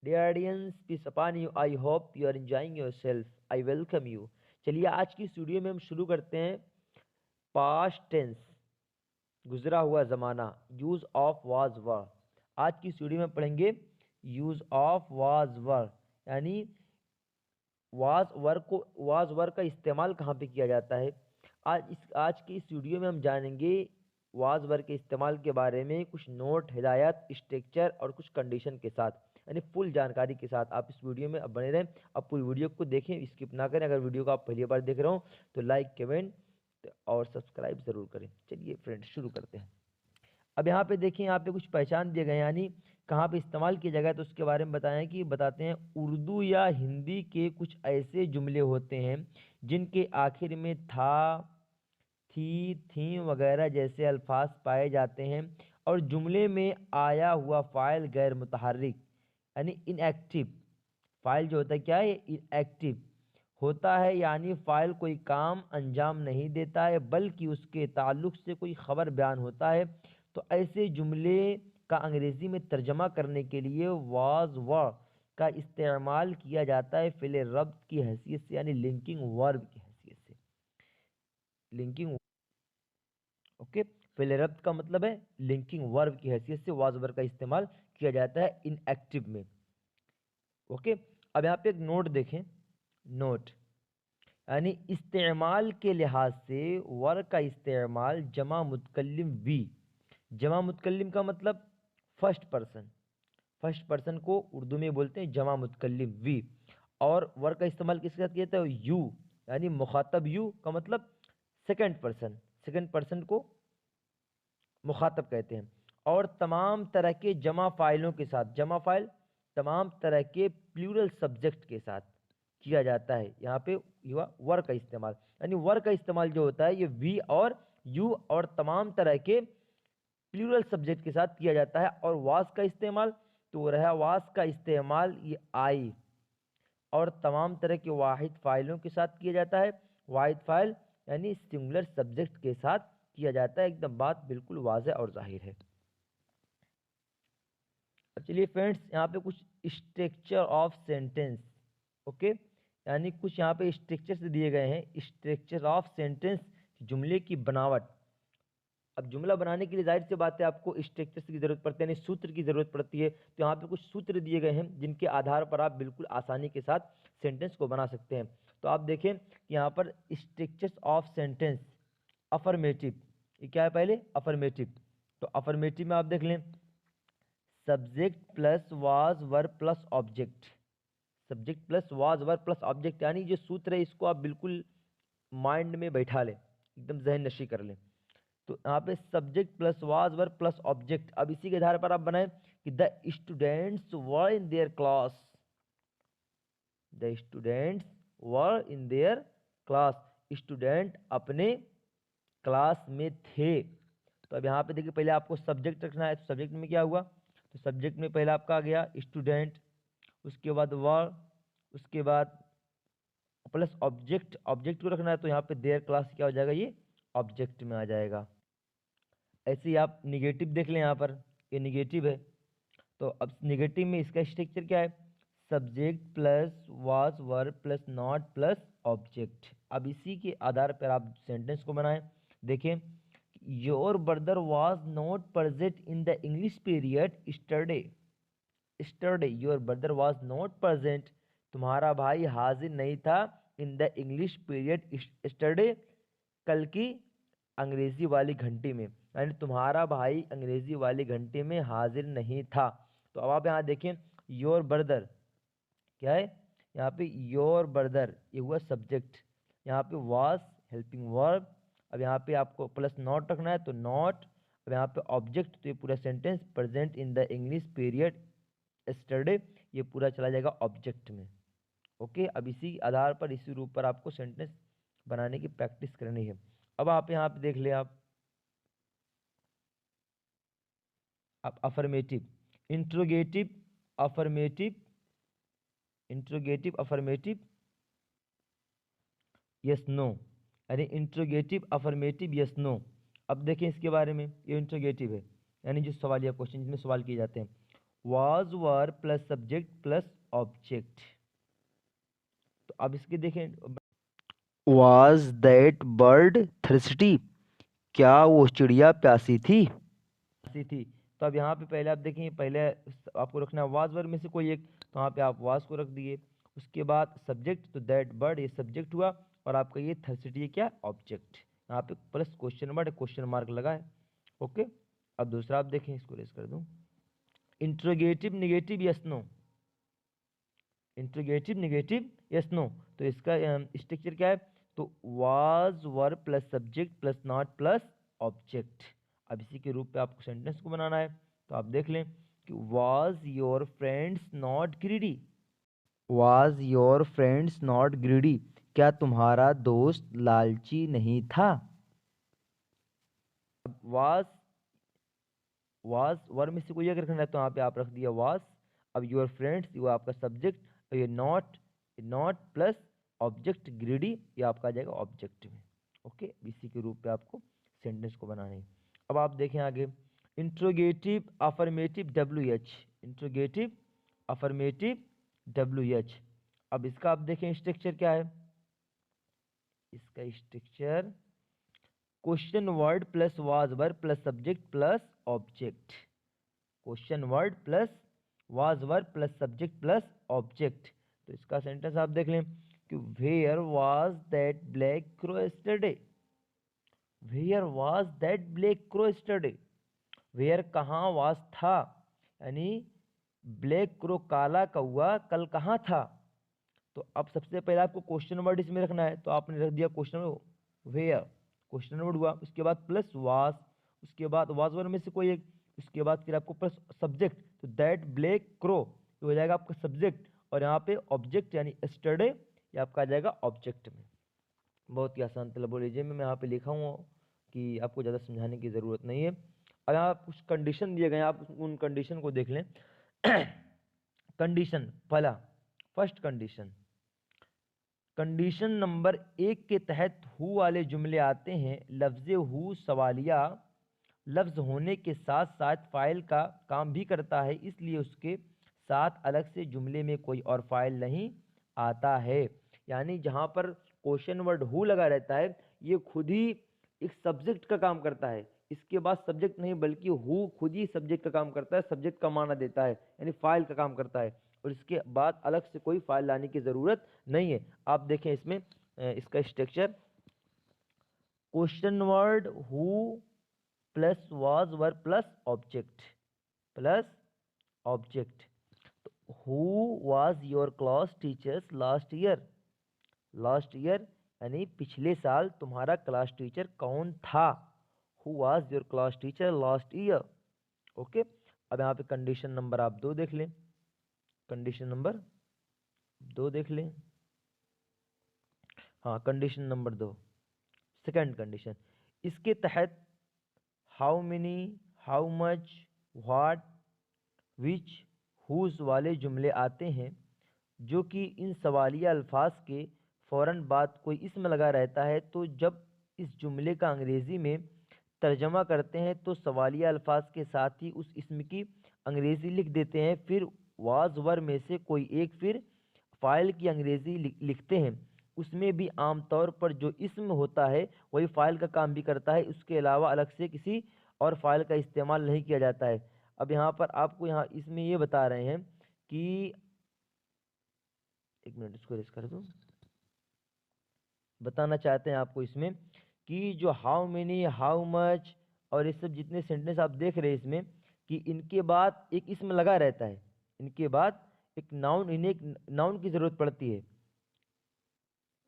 Dear audience, peace upon you. I hope you are enjoying yourself. I welcome you. चलिए आज की studio में हम शुरू करते हैं। पास्ट टेंस, गुजरा हुआ ज़माना, यूज़ ऑफ वाज वर। आज की स्टूडियो में पढ़ेंगे यूज़ ऑफ वाज वर, यानी वाज वर का इस्तेमाल कहाँ पे किया जाता है। आज की इस वीडियो में हम जानेंगे वाज वर के इस्तेमाल के बारे में, कुछ नोट, हिदायत, स्ट्रक्चर और कुछ कंडीशन के साथ, यानी फुल जानकारी के साथ। आप इस वीडियो में अब बने रहें, अब पूरी वीडियो को देखें, स्किप ना करें। अगर वीडियो को आप पहली बार देख रहे हो तो लाइक, कमेंट और सब्सक्राइब ज़रूर करें। चलिए फ्रेंड्स शुरू करते हैं। अब यहाँ पे देखें, यहाँ पे कुछ पहचान दिए गए, यानी कहाँ पे इस्तेमाल किया जाएगा, तो उसके बारे में बताते हैं। उर्दू या हिंदी के कुछ ऐसे जुमले होते हैं जिनके आखिर में था, थी वगैरह जैसे अल्फाज पाए जाते हैं और जुमले में आया हुआ फाइल गैर मुतहर्रिक यानी इनएक्टिव। फाइल जो होता है क्या है, इनएक्टिव होता है, यानी फाइल कोई काम अंजाम नहीं देता है बल्कि उसके ताल्लुक से कोई खबर बयान होता है। तो ऐसे जुमले का अंग्रेजी में तर्जमा करने के लिए वाज वर का इस्तेमाल किया जाता है फ़िल रब्त की हैसियत से, यानी लिंकिंग वर्ब की हैसियत से। Linking, okay. फ़िल रब्त का मतलब है लिंकिंग वर्ब की हैसियत से वाज वर का इस्तेमाल किया जाता है इनएक्टिव में। ओके। अब यहाँ पे एक नोट देखें। नोट यानी इस्तेमाल के लिहाज से वर का इस्तेमाल जमा मुतकल्लिम वी। जमा मुतकल्लिम का मतलब फर्स्ट पर्सन। फर्स्ट पर्सन को उर्दू में बोलते हैं जमा मुतकल्लिम वी। और वर का इस्तेमाल किसके साथ किया जाता है, यू, यानी मुखातब यू का मतलब सेकंड पर्सन। सेकंड पर्सन को मुखातब कहते हैं। और तमाम तरह के जमा फाइलों के साथ, जमा फाइल तमाम तरह के प्लूरल सब्जेक्ट के साथ किया जाता है। यहाँ पे हुआ वर का इस्तेमाल, यानी वर का इस्तेमाल जो होता है ये वी और यू और तमाम तरह के प्लूरल सब्जेक्ट के साथ किया जाता है। और वास का इस्तेमाल तो रहा, वास का इस्तेमाल ये आई और तमाम तरह के वाहिद फाइलों के साथ किया जाता है। वाहिद फाइल यानी सिंगुलर सब्जेक्ट के साथ किया जाता है। एकदम बात बिल्कुल वाज़ेह और जाहिर है। अब चलिए फ्रेंड्स, यहाँ पे कुछ स्ट्रक्चर ऑफ सेंटेंस, ओके, यानी कुछ यहाँ पे स्ट्रक्चर से दिए गए हैं। स्ट्रक्चर ऑफ सेंटेंस, जुमले की बनावट। अब जुमला बनाने के लिए जाहिर सी बात है आपको स्ट्रक्चर की जरूरत पड़ती है, यानी सूत्र की जरूरत पड़ती है। तो यहाँ पे कुछ सूत्र दिए गए हैं जिनके आधार पर आप बिल्कुल आसानी के साथ सेंटेंस को बना सकते हैं। तो आप देखें कि यहाँ पर स्ट्रक्चर्स ऑफ सेंटेंस। अफर्मेटिव, ये क्या है, पहले अफर्मेटिव। तो अफर्मेटिव में आप देख लें, subject plus was were plus object. Subject plus was were plus object, यानी जो सूत्र है इसको आप बिल्कुल माइंड में बैठा लें, एकदम जहन नशी कर लें। तो यहाँ पे subject plus was were plus object. अब इसी के आधार पर आप बनाएं कि the students were in their class. The students were in their class, student अपने क्लास में थे। तो अब यहाँ पे देखिए, पहले आपको सब्जेक्ट रखना है। तो सब्जेक्ट में क्या हुआ, तो सब्जेक्ट में पहले आपका आ गया स्टूडेंट, उसके बाद वर, उसके बाद प्लस ऑब्जेक्ट। ऑब्जेक्ट को रखना है तो यहाँ पे देयर क्लास क्या हो जाएगा, ये ऑब्जेक्ट में आ जाएगा। ऐसे ही आप निगेटिव देख लें, यहाँ पर ये निगेटिव है। तो अब निगेटिव में इसका स्ट्रक्चर क्या है, subject plus was were plus not plus object. अब इसी के आधार पर आप सेंटेंस को बनाएं। देखें, your brother was not present in the English period yesterday. Yesterday your brother was not present, तुम्हारा भाई हाजिर नहीं था in the English period yesterday, कल की अंग्रेजी वाली घंटी में, यानी तुम्हारा भाई अंग्रेजी वाली घंटी में हाजिर नहीं था। तो अब आप यहाँ देखें, योर ब्रदर क्या है, यहाँ पे योर ब्रदर ये हुआ सब्जेक्ट, यहाँ पे वाज हेल्पिंग वर्ब। अब यहाँ पे आपको प्लस नॉट रखना है तो नॉट। अब यहाँ पे ऑब्जेक्ट, तो ये पूरा sentence present in the English period yesterday, ये पूरा चला जाएगा ऑब्जेक्ट में। ओके। अब इसी आधार पर, इसी रूप पर आपको सेंटेंस बनाने की प्रैक्टिस करनी है। अब आप यहाँ पे देख ले, आप affirmative, interrogative, affirmative, interrogative, affirmative, yes no, यानी इंट्रोगेटिव, अफर्मेटिव, यस नो। अब देखें इसके बारे में, ये इंट्रोगेटिव है, यानी जो सवालिया क्वेश्चन जिसमें सवाल किए जाते हैं। Was were plus subject plus object. तो अब इसके देखें, वाज दैट बर्ड थर्स्टी, क्या वो चिड़िया प्यासी थी, प्यासी थी। तो अब यहाँ पे पहले आप देखेंगे, पहले आपको रखना है वाज वर में से कोई एक, तो यहाँ पे आप वाज को रख दिए। उसके बाद सब्जेक्ट, तो दैट बर्ड ये सब्जेक्ट हुआ, और आपका ये थर्स्टी क्या, ऑब्जेक्ट। यहाँ पे plus question word, question mark लगा है। ओके, अब दूसरा आप देखें, इसको रेस कर दूं। Interrogative negative yes no, interrogative negative yes no. तो इसका स्ट्रक्चर क्या है, तो was were plus subject plus not plus object. अब इसी के रूप पे आपको सेंटेंस को बनाना है। तो आप देख लें कि was your friends not greedy, was your friends not greedy, क्या तुम्हारा दोस्त लालची नहीं था। वाज, वाज वर में से कोई अगर रखना है तो यहाँ पे आप रख दिया वाज। अब योर फ्रेंड्स ये आपका सब्जेक्ट, और ये not, not plus object greedy, ये आपका आ जाएगा ऑब्जेक्ट में। ओके, इसी के रूप पे आपको सेंटेंस को बनाना है। अब आप देखें आगे, interrogative affirmative W H, interrogative affirmative W H. अब इसका आप देखें स्ट्रक्चर क्या है, इसका structure question word plus was were plus subject plus object, question word plus was were plus subject plus object. तो इसका सेंटेंस आप देख लें कि where was that black crow yesterday, where was that black crow yesterday, where कहाँ, was था, यानी black crow काला कौआ कल कहाँ था। तो अब सबसे पहले आपको क्वेश्चन वर्ड इसमें रखना है, तो आपने रख दिया क्वेश्चन वेयर, क्वेश्चन वर्ड हुआ, उसके बाद प्लस वाज, उसके बाद वाज वर्ड में से कोई एक, उसके बाद फिर आपको प्लस सब्जेक्ट, तो दैट ब्लैक क्रो ये हो जाएगा आपका सब्जेक्ट, और यहाँ पे ऑब्जेक्ट यानी यस्टरडे ये आपका आ जाएगा ऑब्जेक्ट में। बहुत ही आसान तलब बोल लीजिए, मैं यहाँ पे लिखा हूँ कि आपको ज़्यादा समझाने की ज़रूरत नहीं है। अगर आप कुछ कंडीशन दिए गए हैं, आप उन कंडीशन को देख लें। कंडीशन पहला, फर्स्ट कंडीशन, कंडीशन नंबर 1 के तहत हु वाले जुमले आते हैं, लफ्ज़ हु सवालिया लफ्ज़ होने के साथ साथ फाइल का काम भी करता है, इसलिए उसके साथ अलग से जुमले में कोई और फाइल नहीं आता है। यानी जहाँ पर क्वेश्चन वर्ड हु लगा रहता है, ये खुद ही एक सब्जेक्ट का काम करता है, इसके बाद सब्जेक्ट नहीं बल्कि हु खुद ही सब्जेक्ट का काम करता है, सब्जेक्ट का माना देता है, यानी फाइल का काम करता है, और इसके बाद अलग से कोई फाइल लाने की ज़रूरत नहीं है। आप देखें इसमें इसका structure, question word who plus was were plus object, plus object. तो who was your class teachers last year, last year यानी पिछले साल तुम्हारा क्लास टीचर कौन था, who was your class teacher last year. Okay, अब यहाँ पे कंडीशन नंबर आप 2 देख लें, कंडीशन नंबर 2 देख लें। हाँ, कंडीशन नंबर 2, सेकंड कंडीशन, इसके तहत how many, how much, what, which, whose वाले जुमले आते हैं, जो कि इन सवालिया अल्फाज के फ़ौरन बाद कोई इसम लगा रहता है। तो जब इस जुमले का अंग्रेज़ी में तर्जमा करते हैं तो सवालिया अल्फाज के साथ ही उस इसम की अंग्रेज़ी लिख देते हैं, फिर वाज वर में से कोई एक फिर फ़ाइल की अंग्रेज़ी लिखते हैं। उसमें भी आमतौर पर जो इसम होता है वही फ़ाइल का काम भी करता है, उसके अलावा अलग से किसी और फ़ाइल का इस्तेमाल नहीं किया जाता है। अब यहाँ पर आपको यहाँ इसमें ये बता रहे हैं कि, एक मिनट इसको रेस कर दूँ, बताना चाहते हैं आपको इसमें कि जो हाउ मेनी, हाउ मच और ये सब जितने सेंटेंस आप देख रहे हैं इसमें, कि इनके बाद एक इसम लगा रहता है, इनके बाद एक नाउन, इन्हें एक नाउन की ज़रूरत पड़ती है,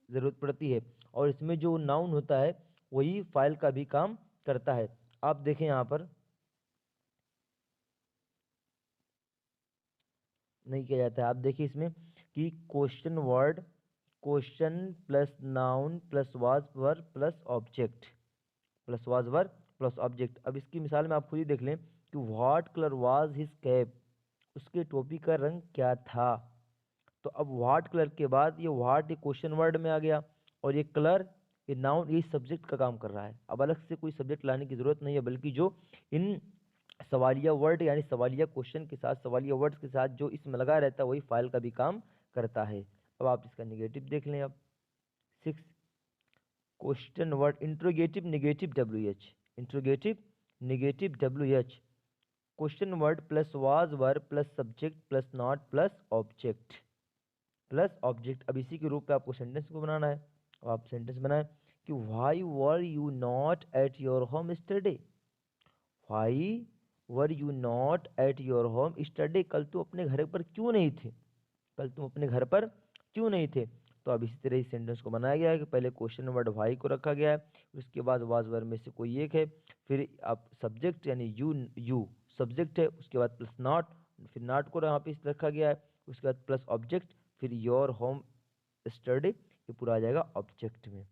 ज़रूरत पड़ती है, और इसमें जो नाउन होता है वही फाइल का भी काम करता है। आप देखें यहाँ पर नहीं किया जाता है, आप देखिए इसमें कि question word, question plus noun plus was were plus object, plus was were plus object. अब इसकी मिसाल में आप खुद ही देख लें कि what colour was his cap, उसके टोपी का रंग क्या था। तो अब व्हाट कलर के बाद ये व्हाट ये क्वेश्चन वर्ड में आ गया, और ये कलर ये नाउन ये सब्जेक्ट का काम कर रहा है। अब अलग से कोई सब्जेक्ट लाने की ज़रूरत नहीं है, बल्कि जो इन सवालिया वर्ड यानी सवालिया क्वेश्चन के साथ, सवालिया वर्ड्स के साथ जो इसमें लगा रहता है वही फाइल का भी काम करता है। अब आप इसका निगेटिव देख लें। अब 6 question word interrogative negative WH, interrogative negative WH, question word plus was verb plus subject plus not plus object, plus object. अब इसी के रूप में आपको सेंटेंस को बनाना है। अब आप सेंटेंस बनाएं कि why were you not at your home study, why were you not at your home study, कल तुम अपने घर पर क्यों नहीं थे, कल तुम अपने घर पर क्यों नहीं थे। तो अब इसी तरह इस सेंटेंस को बनाया गया है कि पहले क्वेश्चन वर्ड व्हाई को रखा गया है, उसके बाद वाज वर्ब में से कोई एक है, फिर आप सब्जेक्ट यानी यू सब्जेक्ट है, उसके बाद प्लस नॉट, फिर नॉट को यहाँ पे रखा गया है, उसके बाद प्लस ऑब्जेक्ट, फिर योर होम स्टडी, ये पूरा आ जाएगा ऑब्जेक्ट में।